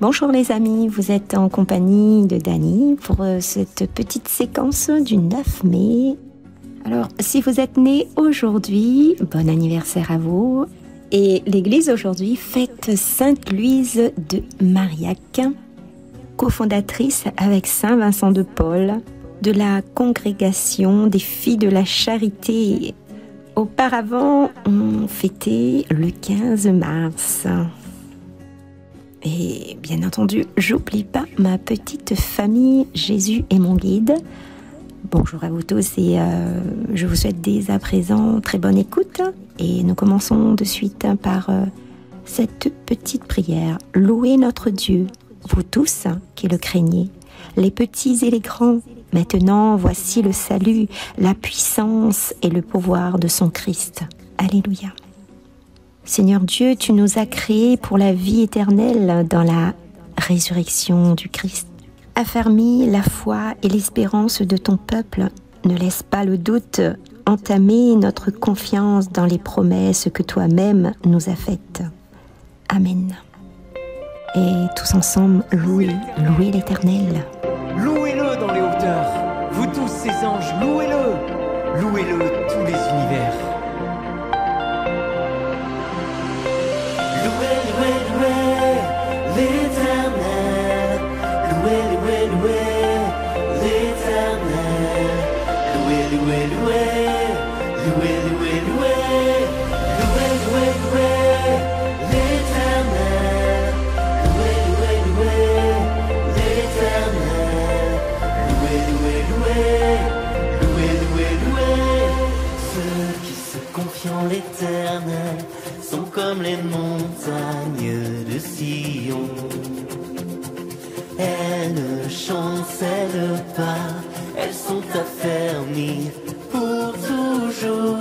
Bonjour les amis, vous êtes en compagnie de Dani pour cette petite séquence du 9 mai. Alors, si vous êtes né aujourd'hui, bon anniversaire à vous. Et l'église aujourd'hui fête Sainte Louise de Marillac, cofondatrice avec Saint Vincent de Paul de la congrégation des filles de la charité. Auparavant, on fêtait le 15 mars. Et bien entendu, j'oublie pas ma petite famille, Jésus est mon guide. Bonjour à vous tous et je vous souhaite dès à présent très bonne écoute. Et nous commençons de suite par cette petite prière. Louez notre Dieu, vous tous qui le craignez, les petits et les grands. Maintenant, voici le salut, la puissance et le pouvoir de son Christ. Alléluia. Seigneur Dieu, tu nous as créés pour la vie éternelle dans la résurrection du Christ. Affermis la foi et l'espérance de ton peuple. Ne laisse pas le doute entamer notre confiance dans les promesses que toi-même nous as faites. Amen. Et tous ensemble, louez l'Éternel. Louez-le dans les hauteurs, vous tous ces anges, louez-le, louez-le tous les univers. L'Éternel, louez l'Éternel, louez l'Éternel, louez l'Éternel, louez. Ceux qui se confient en l'Éternel sont comme les montagnes de Sion. Elles ne chancellent pas, elles sont affermies pour toujours.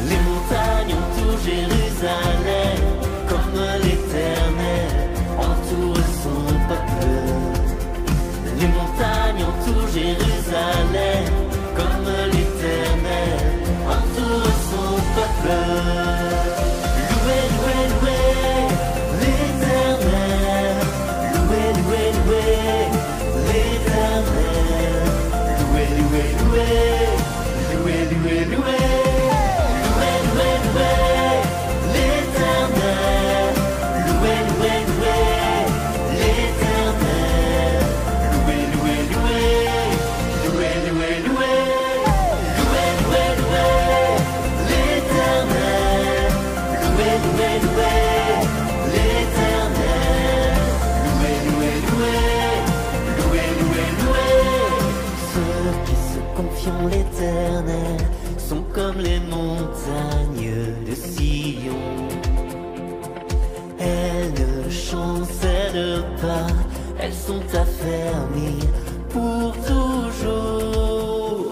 Les montagnes entourent Jérusalem, comme l'Éternel entoure son peuple. Les montagnes entourent Jérusalem, comme l'Éternel entoure son peuple. L'Éternel sont comme les montagnes de Sion. Elles ne chancellent pas, elles sont affermies pour toujours.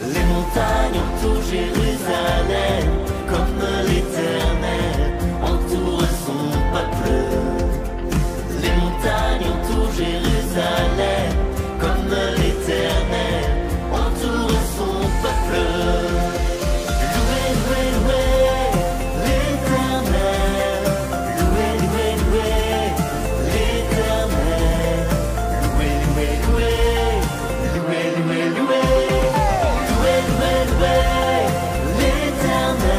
Les montagnes entourent Jérusalem, comme l'Éternel entoure son peuple. Les montagnes entourent Jérusalem, comme l'Éternel entoure son peuple. L'Éternel, louez l'Éternel, louez l'Éternel.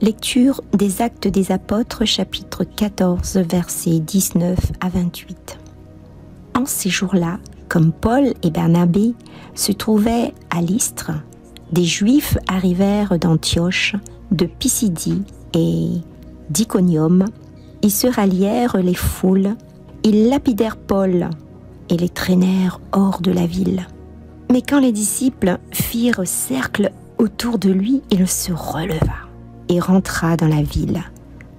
Lecture des Actes des Apôtres, chapitre 14, versets 19 à 28. En ces jours-là, comme Paul et Barnabé se trouvaient à Lystre, des Juifs arrivèrent d'Antioche, de Pisidie et d'Iconium. Ils se rallièrent les foules, ils lapidèrent Paul et les traînèrent hors de la ville. Mais quand les disciples firent cercle autour de lui, il se releva et rentra dans la ville.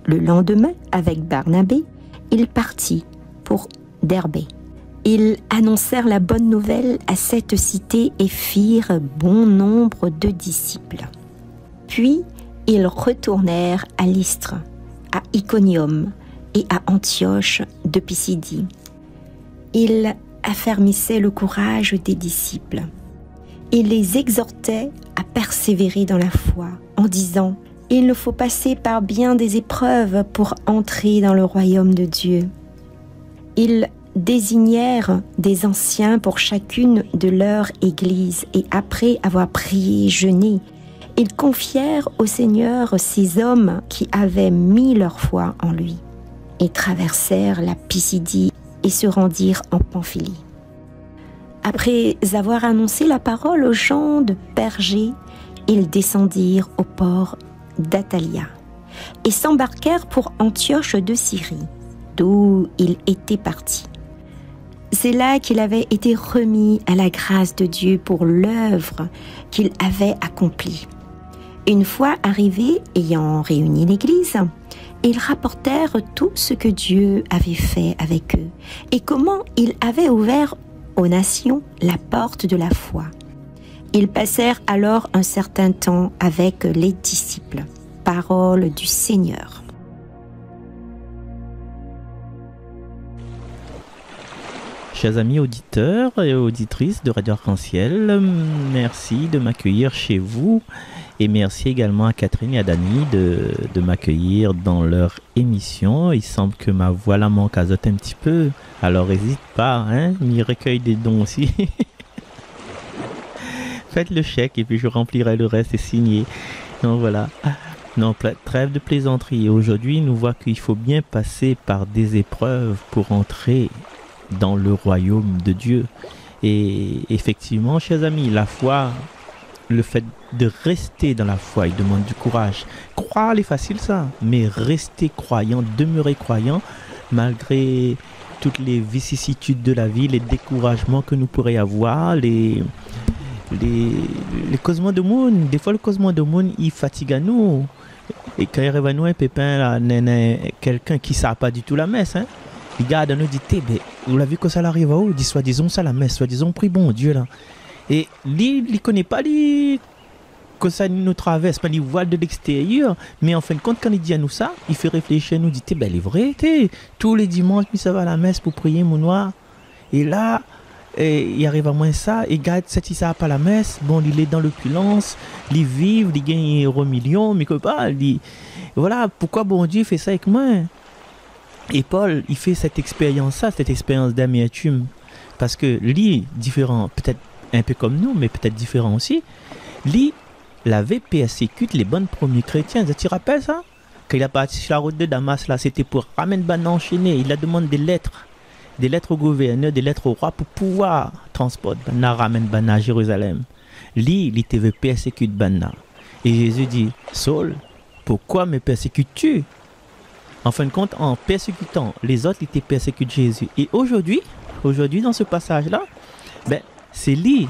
Le lendemain, avec Barnabé, il partit pour Derbé. Ils annoncèrent la bonne nouvelle à cette cité et firent bon nombre de disciples. Puis, ils retournèrent à Lystre, à Iconium et à Antioche de Pisidie. Ils affermissaient le courage des disciples. Ils les exhortaient à persévérer dans la foi en disant « Il faut passer par bien des épreuves pour entrer dans le royaume de Dieu. » Ils désignèrent des anciens pour chacune de leur église et après avoir prié et jeûné, ils confièrent au Seigneur ces hommes qui avaient mis leur foi en lui. Ils traversèrent la Pisidie et se rendirent en Pamphylie. Après avoir annoncé la parole aux gens de Pergé, ils descendirent au port d'Attalia et s'embarquèrent pour Antioche de Syrie, d'où il était parti. C'est là qu'il avait été remis à la grâce de Dieu pour l'œuvre qu'il avait accomplie. Une fois arrivés, ayant réuni l'Église, ils rapportèrent tout ce que Dieu avait fait avec eux et comment il avait ouvert aux nations la porte de la foi. Ils passèrent alors un certain temps avec les disciples. Parole du Seigneur. Chers amis auditeurs et auditrices de Radio Arc-en-Ciel, merci de m'accueillir chez vous et merci également à Catherine et à Dani de m'accueillir dans leur émission. Il semble que ma voix la manque azote un petit peu, alors n'hésite pas, m'y recueille des dons aussi. Faites le chèque et puis je remplirai le reste et signé. Donc voilà. Non, trêve de plaisanterie. Aujourd'hui, nous voit qu'il faut bien passer par des épreuves pour entrer dans le royaume de Dieu. Et effectivement, chers amis, la foi, le fait de rester dans la foi, il demande du courage. Croire, c'est facile ça, mais rester croyant, demeurer croyant, malgré toutes les vicissitudes de la vie, les découragements que nous pourrions avoir, les causements de monde. Des fois, le causement de monde, il fatigue à nous. Et quand il arrive à nous, un pépin, là, quelqu'un qui ne sait pas du tout la messe, il garde nous dit, vous l'avez vu que ça arrive à où? Il dit, soi-disant ça la messe, soi-disant prie bon Dieu là. Et lui, il ne connaît pas que ça nous traverse, pas les voiles de l'extérieur. Mais en fin de compte, quand il dit à nous ça, il fait réfléchir, nous dit, il est vrai, tous les dimanches, ça va à la messe pour prier mon noir. Et là, il arrive à moins ça, et garde cette ça pas la messe, bon, il est dans l'opulence, il vit, il gagne euro million, mais que pas, voilà, pourquoi bon Dieu fait ça avec moi? Et Paul, il fait cette expérience d'amertume, parce que lui, différent, peut-être un peu comme nous, mais peut-être différent aussi, lui, il avait persécuté les bonnes premiers chrétiens. Tu te rappelles ça? Quand il a parti sur la route de Damas, là, c'était pour ramener Bana enchaîné. Il a demandé des lettres au gouverneur, des lettres au roi pour pouvoir transporter Bana, ramener Bana à Jérusalem. Lui, il était persécuté Bana. Et Jésus dit, Saul, pourquoi me persécutes-tu? En fin de compte, en persécutant les autres, il était persécuté Jésus. Et aujourd'hui, dans ce passage-là, c'est lui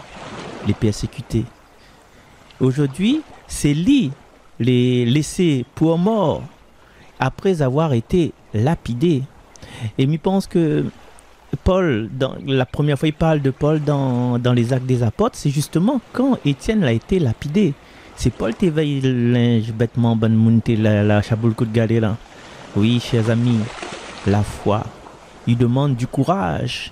les persécutés. Aujourd'hui, c'est lui les laissés pour mort après avoir été lapidés. Et je pense que Paul, la première fois il parle de Paul dans les Actes des Apôtres, c'est justement quand Étienne a été lapidé. C'est Paul qui éveille le linge bêtement, bonne montée, la chaboule coup de galé là. Oui, chers amis, la foi, il demande du courage.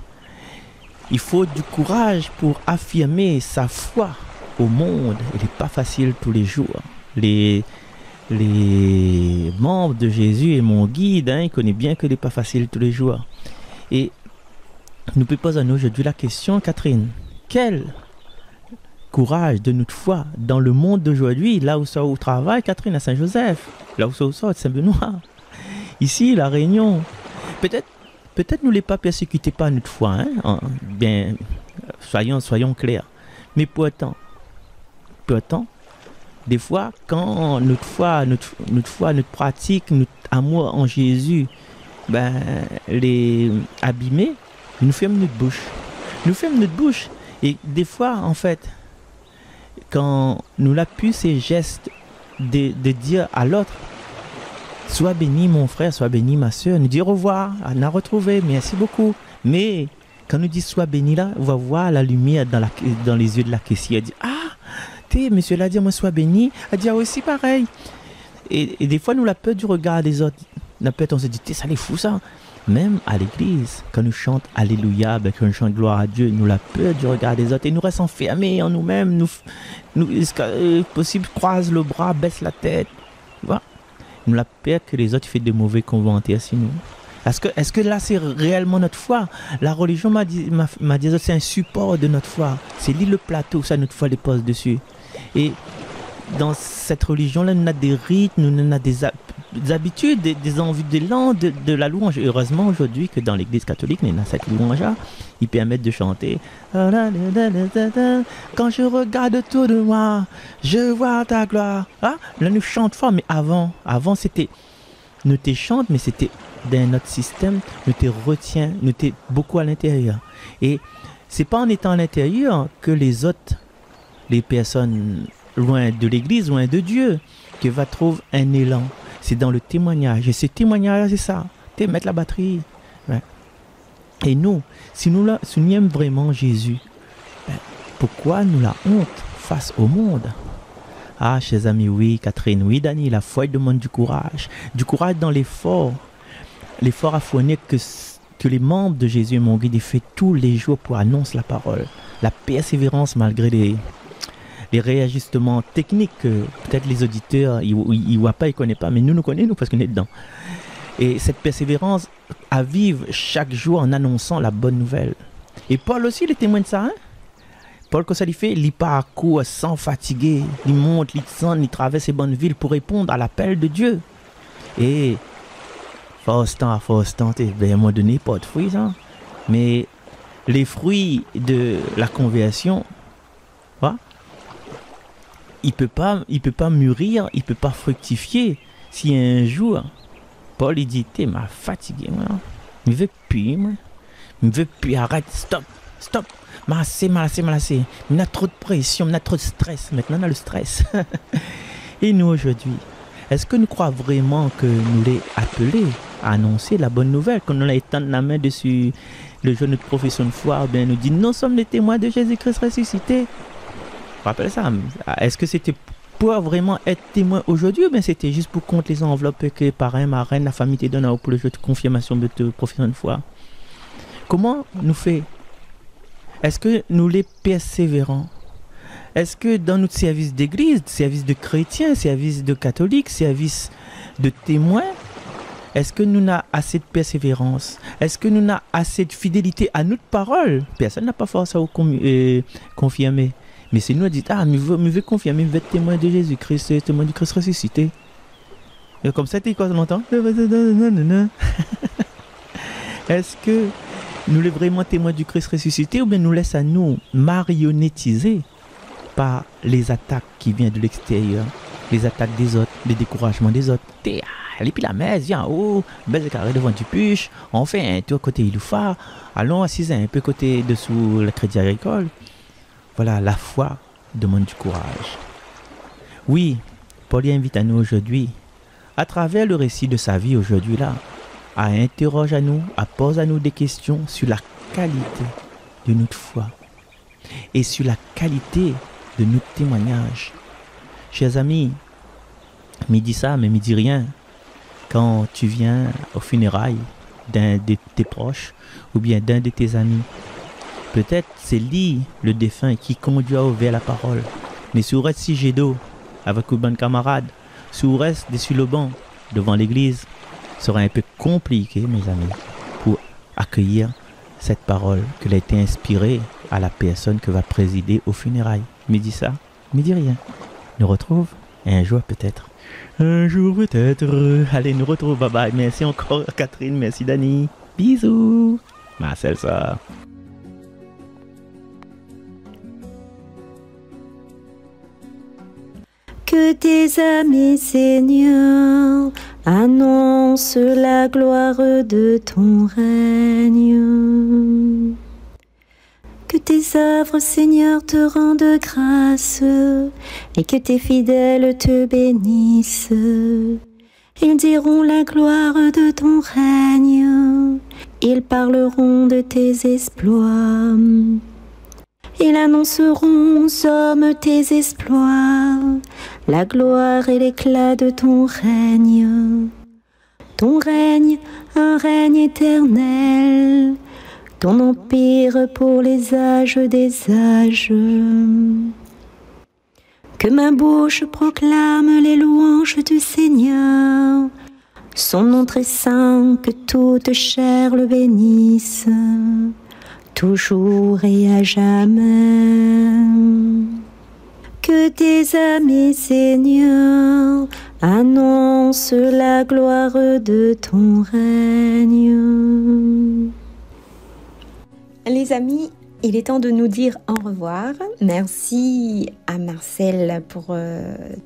Il faut du courage pour affirmer sa foi au monde. Il n'est pas facile tous les jours. Les membres de Jésus et mon guide, ils connaissent bien que il n'est pas facile tous les jours. Et nous pouvons poser à nous aujourd'hui la question, Catherine, quel courage, de notre foi dans le monde d'aujourd'hui, là où ça au travail, Catherine à Saint-Joseph, là où ça au sort, Saint-Benoît, ici, la Réunion. Peut-être nous les pas persécutés par notre foi, hein? Bien, soyons clairs. Mais pourtant, des fois, quand notre foi, notre pratique, notre amour en Jésus, ben, les abîmés, nous ferment notre bouche. Et des fois, en fait, quand nous l'appuie ces gestes de dire à l'autre, sois béni mon frère, sois béni ma soeur, nous dire au revoir, on a retrouvé, merci beaucoup. Mais quand nous dit sois béni là, on va voir la lumière dans les yeux de la caissière. Elle dit, monsieur l'a dit, moi sois béni. Elle dit aussi pareil. Et des fois, nous la peur du regard des autres. La peur, on se dit, ça les fout ça. Même à l'église, quand nous chantons Alléluia, quand nous chantons gloire à Dieu, nous la peur du regard des autres et nous restons enfermés en nous-mêmes. Nous possible, croise le bras, baisse la tête. Voilà. Nous la peur que les autres fassent de mauvais commentaires sur nous. Est-ce que là, c'est réellement notre foi? La religion m'a dit, c'est un support de notre foi. C'est lui le plateau, ça, notre foi les pose dessus. Et dans cette religion-là, nous avons des rythmes, nous avons des habitudes, des envies d'élan, de la louange. Heureusement aujourd'hui que dans l'église catholique, nous avons cette louange-là. Ils permettent de chanter. Quand je regarde autour de moi, je vois ta gloire. Ah, là, nous chantons fort, mais avant c'était, nous te chantons, mais c'était dans notre système, nous te retient, nous te beaucoup à l'intérieur. Et c'est pas en étant à l'intérieur que les autres, les personnes loin de l'église, loin de Dieu, que va trouver un élan. C'est dans le témoignage. Et ce témoignage, c'est ça. C'est mettre la batterie. Ouais. Et nous, si nous aimons vraiment Jésus, pourquoi nous la honte face au monde? Ah, chers amis, oui, Catherine, oui, Dani, la foi demande du courage. Du courage dans l'effort. L'effort à fournir que les membres de Jésus et mon guide font tous les jours pour annoncer la parole. La persévérance malgré les réajustements techniques que peut-être les auditeurs, ils ne voient pas, ils ne connaissent pas, mais nous connaissons parce qu'on est dedans. Et cette persévérance à vivre chaque jour en annonçant la bonne nouvelle. Et Paul aussi, il est témoin de ça. Hein? Paul, quand ça lui fait, il parcourt sans fatiguer, il monte, il descend, il traverse les bonnes villes pour répondre à l'appel de Dieu. Et force temps, à un moment donné, pas de fruits, ça. Mais les fruits de la conversion, voilà, il peut pas mûrir, il peut pas fructifier si un jour Paul il dit t'es m'a fatigué moi, je veux plus, arrête, stop, m'assez, il y a trop de pression, il y a trop de stress, maintenant on a le stress. Et nous aujourd'hui, est-ce que nous croyons vraiment que nous l'avons appelé à annoncer la bonne nouvelle, qu'on a étendu la main dessus le jour de notre profession de foi, ou bien nous dit nous sommes les témoins de Jésus-Christ ressuscité? Rappelle ça. Est-ce que c'était pour vraiment être témoin aujourd'hui ou bien c'était juste pour compter les enveloppes que parrain, marraine, la famille te donne pour le jeu de confirmation de ta profession de foi? Comment nous fait? Est-ce que nous les persévérants? Est-ce que dans notre service d'église, service de chrétiens, service de catholiques, service de témoins, est-ce que nous avons assez de persévérance? Est-ce que nous avons assez de fidélité à notre parole? Personne n'a pas force à confirmer. Mais c'est nous qui disons, je veux confirmer, je veux être témoin de Jésus-Christ, témoin du Christ ressuscité. Et comme ça, tu es quoi longtemps? Est-ce que nous sommes vraiment témoins du Christ ressuscité ou bien nous laissons à nous marionnettiser par les attaques qui viennent de l'extérieur, les attaques des autres, les découragements des autres? Et puis la messe, viens en haut, belle carré devant du puche, on fait un tour côté Iloufa, allons assiser un peu côté dessous le Crédit Agricole. Voilà, la foi demande du courage. Oui, Paul invite à nous aujourd'hui, à travers le récit de sa vie aujourd'hui là, à interroger à nous, à poser à nous des questions sur la qualité de notre foi et sur la qualité de notre témoignage. Chers amis, me dit ça, mais me dit rien. Quand tu viens au funérailles d'un de tes proches ou bien d'un de tes amis, peut-être c'est lui, le défunt, qui conduit vers la parole. Mais si vous restez si jet d'eau avec une bonne camarade, si vous restez sur le banc devant l'église, ce sera un peu compliqué, mes amis, pour accueillir cette parole, qu'elle a été inspirée à la personne que va présider aux funérailles. Me dis ça, me dis rien. Nous retrouve un jour peut-être. Un jour peut-être. Allez, nous retrouve. Bye bye. Merci encore Catherine. Merci Dani. Bisous. Marcel ça. Que tes amis, Seigneur, annoncent la gloire de ton règne. Que tes œuvres, Seigneur, te rendent grâce et que tes fidèles te bénissent. Ils diront la gloire de ton règne, ils parleront de tes exploits. Ils annonceront aux hommes tes exploits, la gloire et l'éclat de ton règne. Ton règne, un règne éternel, ton empire pour les âges des âges. Que ma bouche proclame les louanges du Seigneur, son nom très saint, que toute chair le bénisse, toujours et à jamais. Que tes amis, Seigneur, annoncent la gloire de ton règne. Les amis, il est temps de nous dire au revoir. Merci à Marcel pour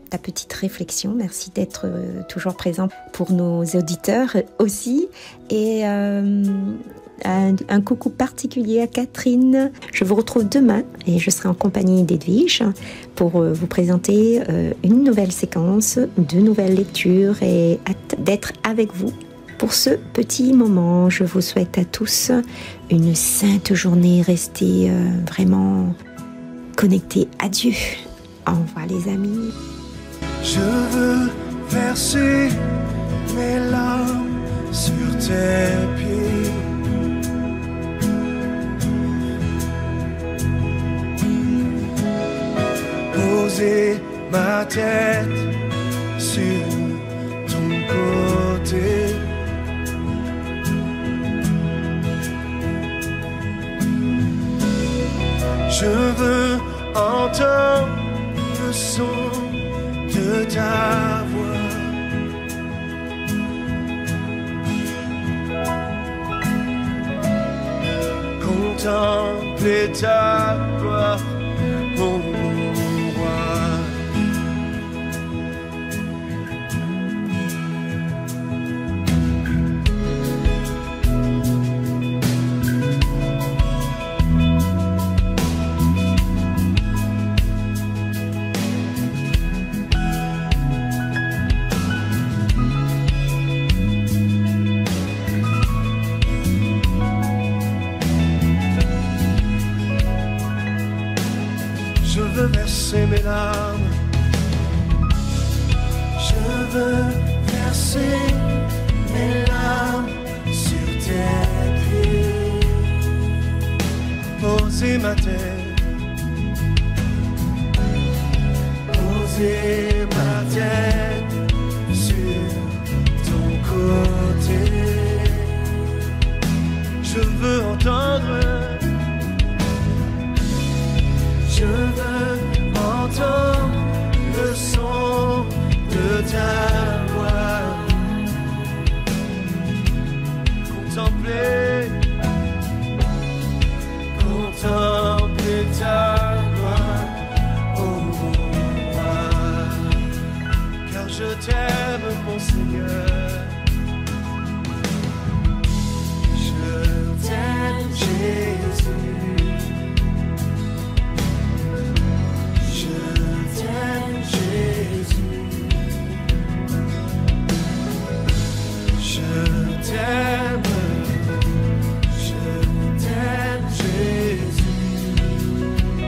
ta petite réflexion. Merci d'être toujours présent pour nos auditeurs aussi. Et un coucou particulier à Catherine. Je vous retrouve demain et je serai en compagnie d'Edwige pour vous présenter une nouvelle séquence, de nouvelles lectures et hâte d'être avec vous pour ce petit moment. Je vous souhaite à tous une sainte journée. Restez vraiment connectés à Dieu. Au revoir les amis. Je veux verser mes larmes sur tes pieds. Poser ma tête sur ton côté. Je veux entendre le son de ta voix. Contempler ta gloire, mon roi. Je veux verser mes larmes. Je veux verser mes larmes sur tes pieds. Poser ma tête. Poser ma tête sur ton côté. Je veux entendre. Je veux entendre le son de ta voix. Contempler ta gloire, oh roi. Car je t'aime, mon Seigneur. Je t'aime, Jésus.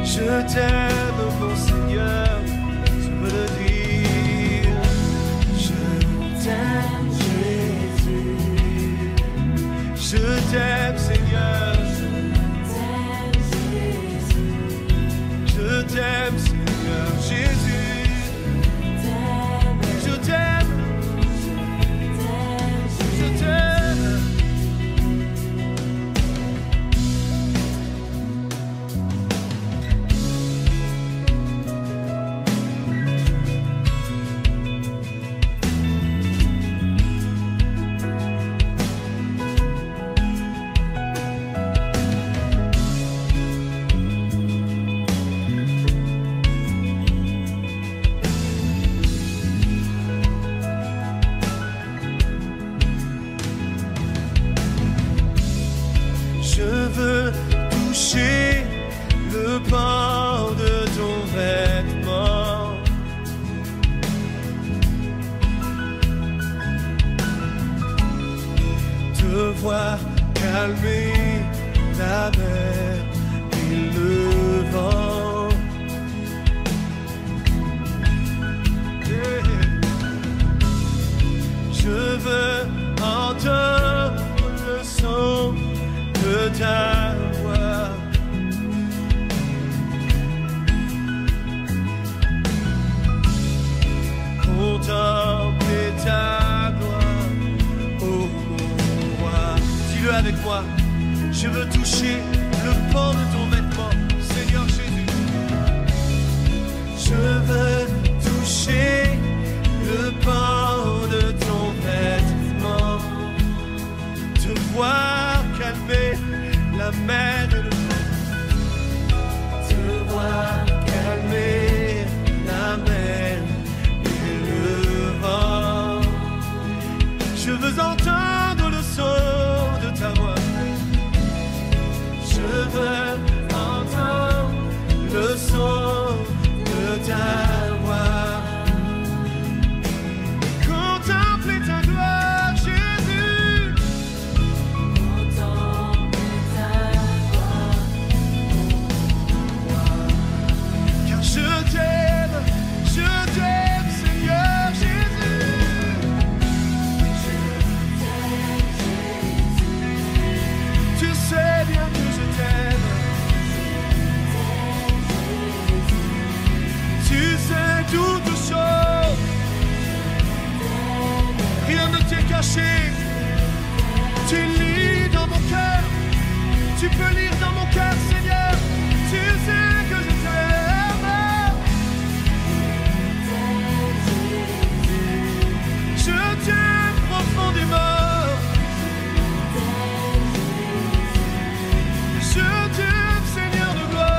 Je t'aime, mon Seigneur, je veux le dire. Je t'aime, Jésus. Je t'aime, Seigneur. Je t'aime, Seigneur, Jésus. Je t'aime. Je t'aime. calmer la mer et le vent. Je veux entendre le son de ta voix. Contempler ta gloire, oh mon roi. Dis-le avec moi. Je veux toucher le pan de ton vêtement, Seigneur Jésus. Je veux toucher le pan de ton vêtement, te voir calmer la mer et le vent, te voir calmer la mer et le vent. Je veux entendre le son de ta voix. Je veux entendre le son de ta voix. Contempler ta gloire, Jésus. Contempler ta gloire. Car je t'aime, Seigneur Jésus. Je t'aime, Jésus. Tu sais bien que je t'aime. Tu sais toutes choses. Rien ne t'est caché. Tu lis dans mon cœur. Tu peux lire dans mon cœur, Seigneur. Tu sais que je t'aime. Je t'aime profondément. Je t'aime, Seigneur de gloire.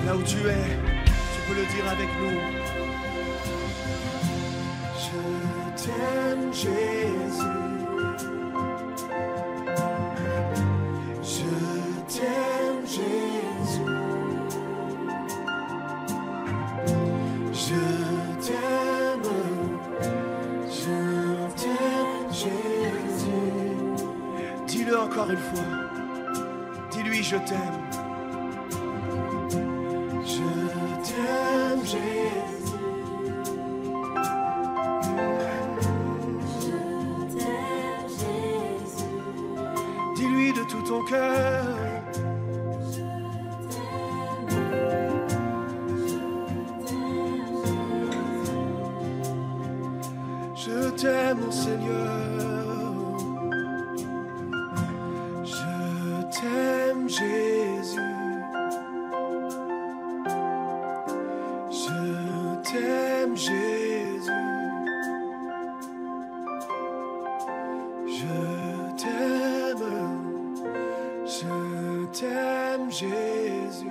Là où tu es, tu peux le dire avec nous. Je t'aime, Jésus. Je t'aime, Jésus. Je t'aime, Jésus. Dis-le encore une fois. Dis-lui, je t'aime. Je t'aime, Jésus. Je t'aime, Jésus. Dis-lui de tout ton cœur. Je t'aime, mon Seigneur. Je t'aime, Jésus. Je t'aime, Jésus. Je t'aime, Jésus.